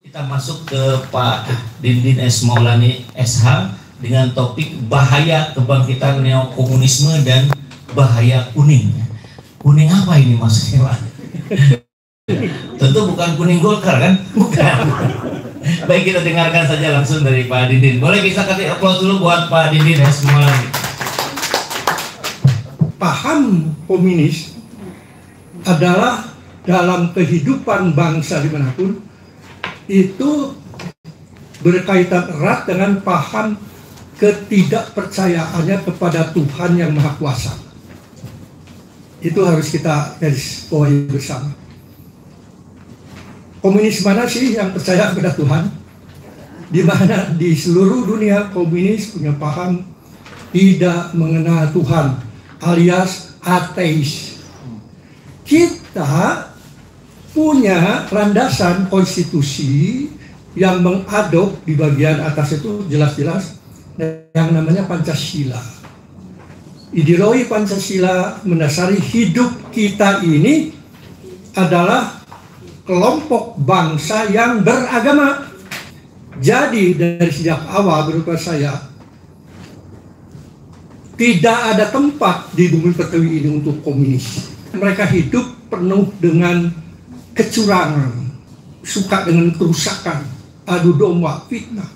Kita masuk ke Pak Dindin S. Maulani SH dengan topik bahaya kebangkitan neokomunisme dan bahaya kuning. Kuning apa ini maksudnya, Pak? Tentu bukan kuning Golkar kan? Bukan. Baik, kita dengarkan saja langsung dari Pak Dindin. Boleh kita kasih aplaus dulu buat Pak Dindin S. Maulani. Paham komunis adalah dalam kehidupan bangsa dimanapun itu berkaitan erat dengan paham ketidakpercayaannya kepada Tuhan yang Maha Kuasa. Itu harus kita garis bawahi bersama. Komunis mana sih yang percaya kepada Tuhan? Di mana di seluruh dunia komunis punya paham tidak mengenal Tuhan, alias ateis. Kita punya landasan konstitusi yang mengadop di bagian atas itu jelas-jelas yang namanya Pancasila. Ideologi Pancasila mendasari hidup kita ini adalah kelompok bangsa yang beragama. Jadi dari sejak awal menurut saya tidak ada tempat di bumi pertiwi ini untuk komunis. Mereka hidup penuh dengan kecurangan, suka dengan kerusakan, adu domba, fitnah.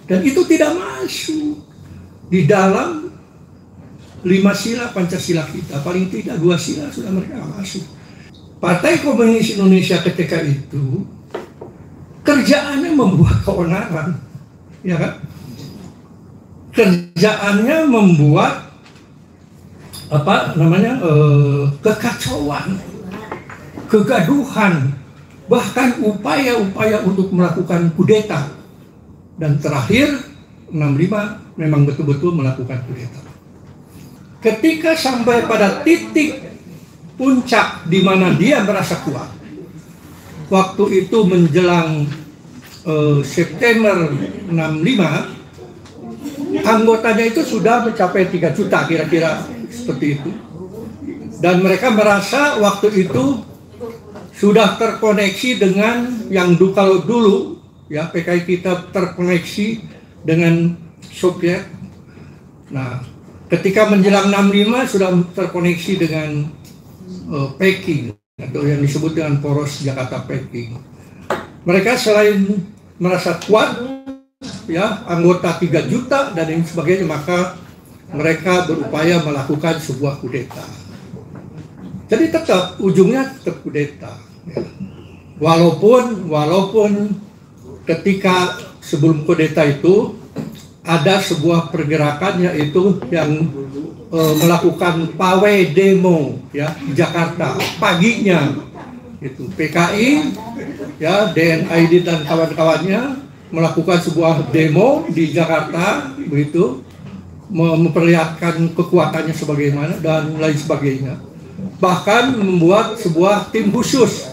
Dan itu tidak masuk di dalam 5 sila Pancasila kita. Paling tidak 2 sila sudah mereka masuk. Partai Komunis Indonesia ketika itu kerjaannya membuat keonaran, ya kan? Kerjaannya membuat kekacauan, kegaduhan, bahkan upaya-upaya untuk melakukan kudeta. Dan terakhir 65 memang betul-betul melakukan kudeta. Ketika sampai pada titik puncak di mana dia merasa kuat, waktu itu menjelang September 65, anggotanya itu sudah mencapai 3 juta kira-kira seperti itu. Dan mereka merasa waktu itu sudah terkoneksi dengan yang kalau dulu ya PKI kita terkoneksi dengan Soviet. Nah, ketika menjelang 65 sudah terkoneksi dengan Peking atau yang disebut dengan poros Jakarta-Peking. Mereka selain merasa kuat ya, anggota 3 juta dan lain sebagainya, maka mereka berupaya melakukan sebuah kudeta. Jadi tetap ujungnya tetap kudeta. Ya. Walaupun ketika sebelum kudeta itu ada sebuah pergerakan yaitu yang melakukan pawai demo ya di Jakarta paginya, itu PKI ya, DNID dan kawan-kawannya melakukan sebuah demo di Jakarta begitu, memperlihatkan kekuatannya sebagaimana dan lain sebagainya. Bahkan membuat sebuah tim khusus,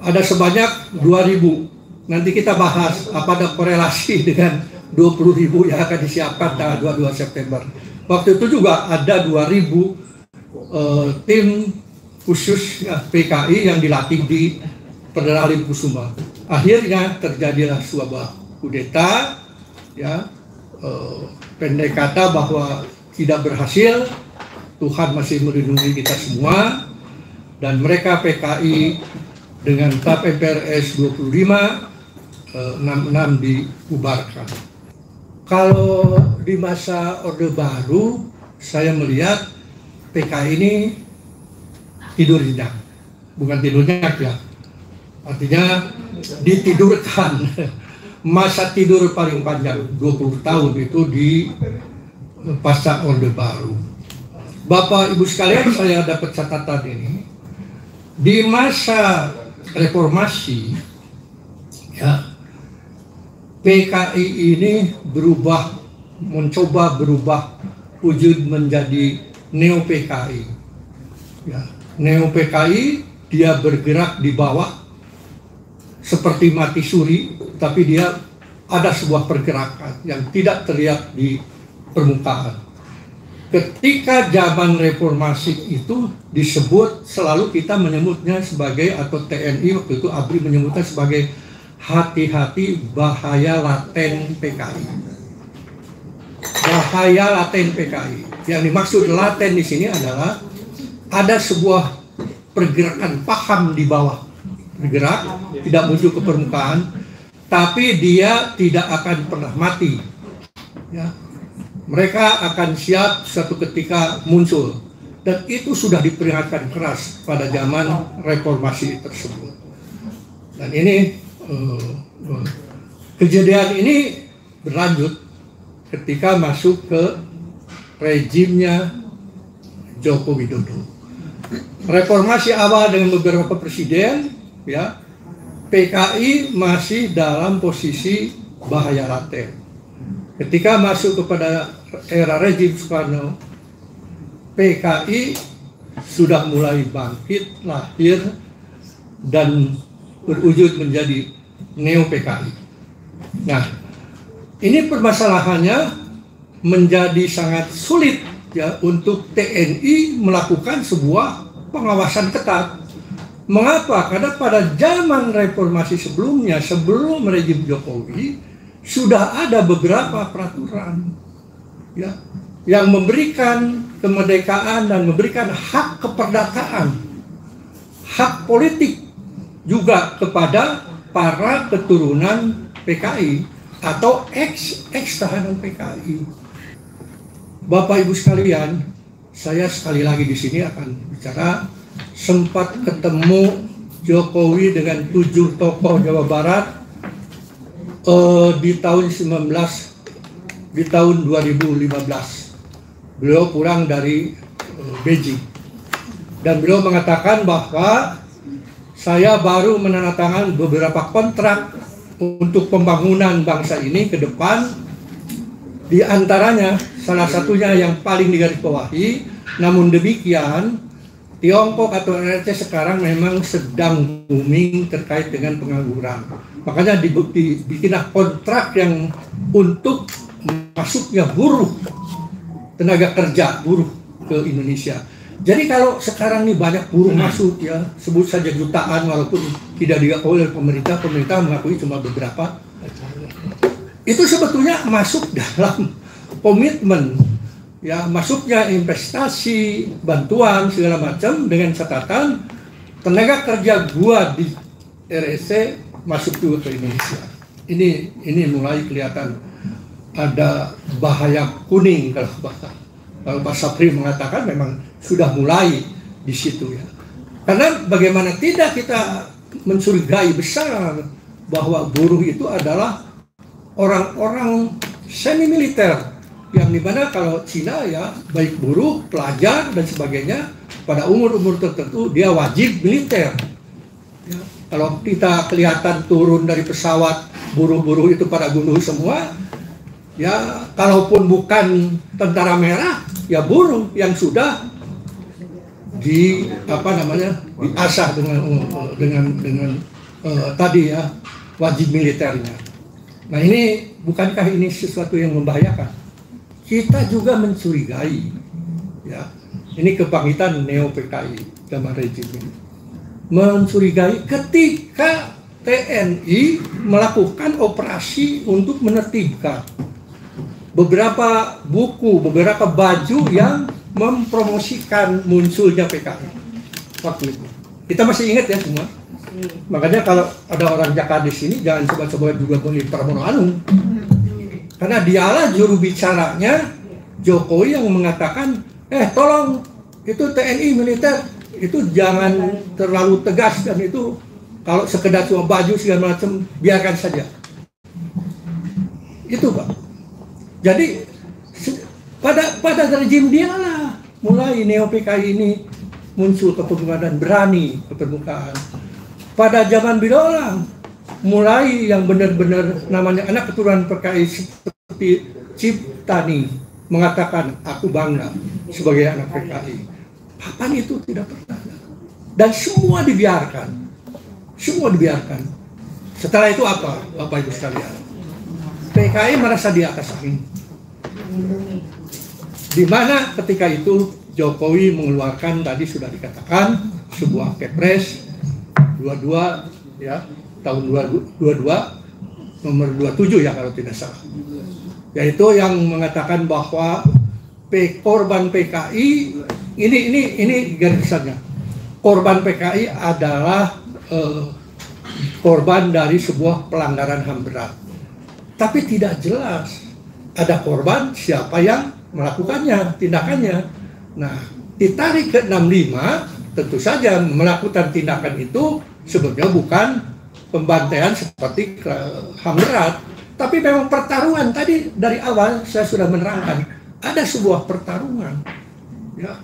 ada sebanyak 2.000. Nanti kita bahas apa ada korelasi dengan 20.000 yang akan disiapkan tanggal 22 September. Waktu itu juga ada 2.000 tim khusus ya, PKI yang dilatih di Perdana Halim Kusuma. Akhirnya terjadilah sebuah kudeta, ya, pendek kata bahwa tidak berhasil. Tuhan masih melindungi kita semua, dan mereka PKI dengan TAP MPRS 25 66 dibubarkan. Kalau di masa Orde Baru saya melihat PKI ini tidur nyenyak, bukan tidur nyenyak ya, artinya ditidurkan. Masa tidur paling panjang 20 tahun itu di pasca Orde Baru. Bapak Ibu sekalian, saya dapat catatan ini di masa reformasi ya, PKI ini mencoba berubah wujud menjadi neo PKI ya. Neo PKI dia bergerak di bawah seperti mati suri, tapi dia ada sebuah pergerakan yang tidak terlihat di permukaan. Ketika zaman reformasi itu disebut, selalu kita menyebutnya sebagai, atau TNI waktu itu ABRI menyebutnya sebagai hati-hati bahaya laten PKI. Bahaya laten PKI. Yang dimaksud laten di sini adalah ada sebuah pergerakan paham di bawah, bergerak, tidak muncul ke permukaan, tapi dia tidak akan pernah mati. Ya. Mereka akan siap suatu ketika muncul, dan itu sudah diperingatkan keras pada zaman reformasi tersebut. Dan ini kejadian ini berlanjut ketika masuk ke rejimnya Joko Widodo. Reformasi awal dengan beberapa presiden, ya, PKI masih dalam posisi bahaya laten. Ketika masuk kepada era rejim Soekarno, PKI sudah mulai bangkit, lahir, dan berwujud menjadi neo PKI. Nah, ini permasalahannya menjadi sangat sulit, ya, untuk TNI melakukan sebuah pengawasan ketat. Mengapa? Karena pada zaman reformasi sebelumnya, sebelum rejim Jokowi, sudah ada beberapa peraturan, ya, yang memberikan kemerdekaan dan memberikan hak keperdataan, hak politik juga kepada para keturunan PKI atau ex tahanan PKI. Bapak Ibu sekalian, saya sekali lagi di sini akan bicara sempat ketemu Jokowi dengan 7 tokoh Jawa Barat di tahun 2015. Beliau pulang dari Beijing dan beliau mengatakan bahwa saya baru menandatangani beberapa kontrak untuk pembangunan bangsa ini ke depan. Di antaranya salah satunya yang paling digarisbawahi, namun demikian Tiongkok atau RRC sekarang memang sedang booming terkait dengan pengangguran. Makanya dibikinlah kontrak yang untuk masuknya buruh, tenaga kerja buruh ke Indonesia. Jadi kalau sekarang nih banyak buruh masuk, ya, sebut saja jutaan, walaupun tidak diakui oleh pemerintah mengakui cuma beberapa. Itu sebetulnya masuk dalam komitmen, ya, masuknya investasi, bantuan segala macam dengan catatan tenaga kerja gua di RRC masuk juga ke Indonesia. Ini mulai kelihatan ada bahaya kuning kalau Pak Sapri mengatakan memang sudah mulai di situ, ya. Karena bagaimana tidak kita mencurigai besar bahwa buruh itu adalah orang-orang semi militer yang dimana kalau Cina, ya, baik buruh, pelajar dan sebagainya pada umur-umur tertentu dia wajib militer. Ya, kalau kita kelihatan turun dari pesawat buruh-buruh itu pada gunduh semua, ya, kalaupun bukan tentara merah, ya buruh yang sudah diasah dengan tadi, ya, wajib militernya. Nah, ini bukankah ini sesuatu yang membahayakan? Kita juga mencurigai, ya, ini kebangkitan neo PKI zaman rejim ini, mencurigai ketika TNI melakukan operasi untuk menertibkan beberapa buku, beberapa baju yang mempromosikan munculnya PKI waktu itu. Kita masih ingat, ya, semua. Makanya kalau ada orang Jakarta di sini jangan coba-coba juga beli Pramono Anung, karena dialah juru bicaranya Jokowi yang mengatakan, tolong itu TNI militer itu jangan terlalu tegas, dan itu kalau sekedar cuma baju segala macam biarkan saja. Itu, Pak. Jadi pada rejim dialah mulai neo PKI ini muncul ke permukaan dan berani ke permukaan. Pada zaman beliau mulai yang benar-benar namanya anak keturunan PKI seperti Ciptani mengatakan aku bangga sebagai anak PKI. Kapan itu tidak pernah. Dan semua dibiarkan. Setelah itu apa, Bapak Ibu sekalian? PKI merasa di atas angin. Di mana ketika itu Jokowi mengeluarkan, tadi sudah dikatakan, sebuah kepres 22, ya, tahun 2022 nomor 27 ya kalau tidak salah. Yaitu yang mengatakan bahwa korban PKI ini garisannya. Korban PKI adalah korban dari sebuah pelanggaran HAM berat. Tapi tidak jelas ada korban siapa yang melakukannya, tindakannya. Nah, ditarik ke 65, tentu saja melakukan tindakan itu sebetulnya bukan pembantaian seperti HAM berat. Tapi memang pertarungan tadi dari awal saya sudah menerangkan, ada sebuah pertarungan, ya,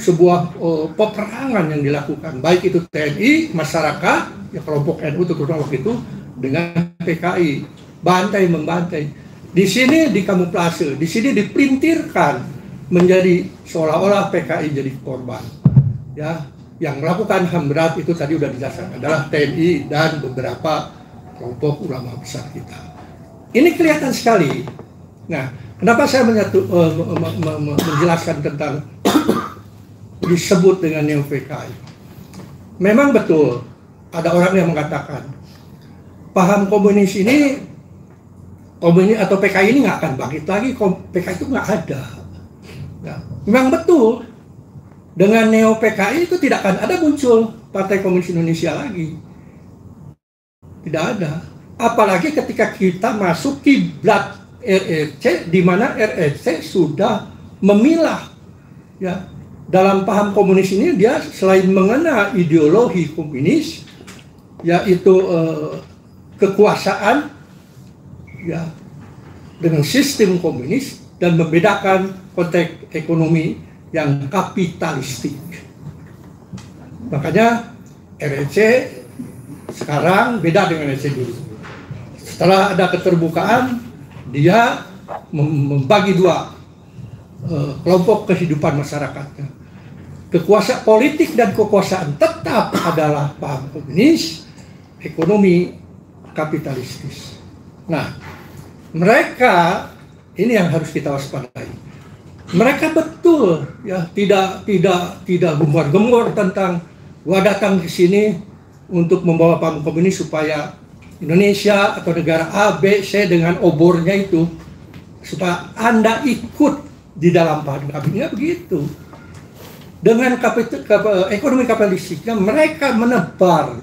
sebuah peperangan yang dilakukan, baik itu TNI, masyarakat, ya kelompok NU terutama waktu itu dengan PKI, bantai membantai. Di sini dikamuflase, di sini diprintirkan menjadi seolah-olah PKI jadi korban. Ya, yang melakukan HAM berat itu tadi sudah dijelaskan adalah TNI dan beberapa kelompok ulama besar kita. Ini kelihatan sekali. Nah, kenapa saya menjelaskan tentang disebut dengan neo PKI? Memang betul ada orang yang mengatakan paham komunis ini, komunis atau PKI ini nggak akan bangkit lagi, PKI itu nggak ada. Nah, memang betul, dengan neo PKI itu tidak akan ada muncul Partai Komunis Indonesia lagi. Tidak ada. Apalagi ketika kita masuk kiblat RRC, di mana RRC sudah memilah, ya, dalam paham komunis ini dia selain mengena ideologi komunis, yaitu kekuasaan, ya, dengan sistem komunis dan membedakan konteks ekonomi yang kapitalistik. Makanya RRC sekarang beda dengan RRC dulu. Setelah ada keterbukaan, dia membagi dua kelompok kehidupan masyarakatnya. Kekuasaan politik dan kekuasaan tetap adalah paham komunis, ekonomi kapitalistis. Nah, mereka ini yang harus kita waspadai. Mereka betul ya tidak gembor-gembor tentang wah datang ke sini untuk membawa paham komunis supaya Indonesia atau negara A, B, C dengan obornya itu supaya Anda ikut di dalam paham kabinetnya begitu. Dengan ekonomi kapitalistiknya mereka menebar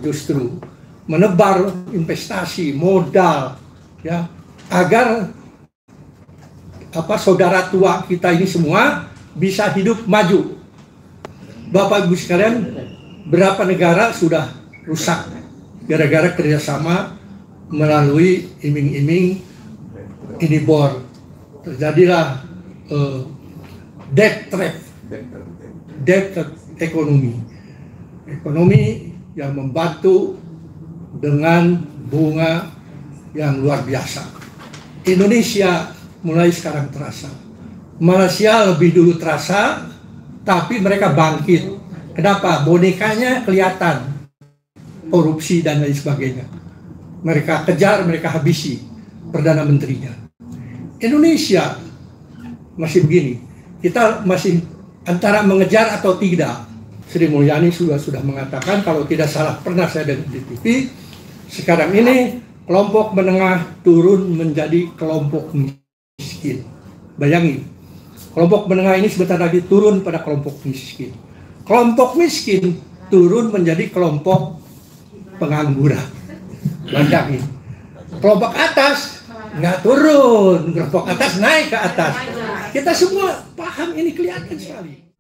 investasi modal, ya, agar saudara tua kita ini semua bisa hidup maju. Bapak Ibu sekalian, berapa negara sudah rusak gara-gara kerjasama melalui iming-iming ini bor. Terjadilah debt trap, ekonomi yang membantu dengan bunga yang luar biasa. Indonesia mulai sekarang terasa, Malaysia lebih dulu terasa, tapi mereka bangkit. Kenapa? Bonekanya kelihatan, korupsi dan lain sebagainya. Mereka kejar, mereka habisi Perdana Menterinya. Indonesia masih begini. Kita masih antara mengejar atau tidak. Sri Mulyani sudah mengatakan, kalau tidak salah pernah saya dengar di TV, sekarang ini kelompok menengah turun menjadi kelompok miskin. Bayangin, kelompok menengah ini sebentar lagi turun pada kelompok miskin. Kelompok miskin turun menjadi kelompok pengangguran. Bayangin, kelompok atas nggak turun, kelompok atas naik ke atas. Kita semua paham, ini kelihatan sekali.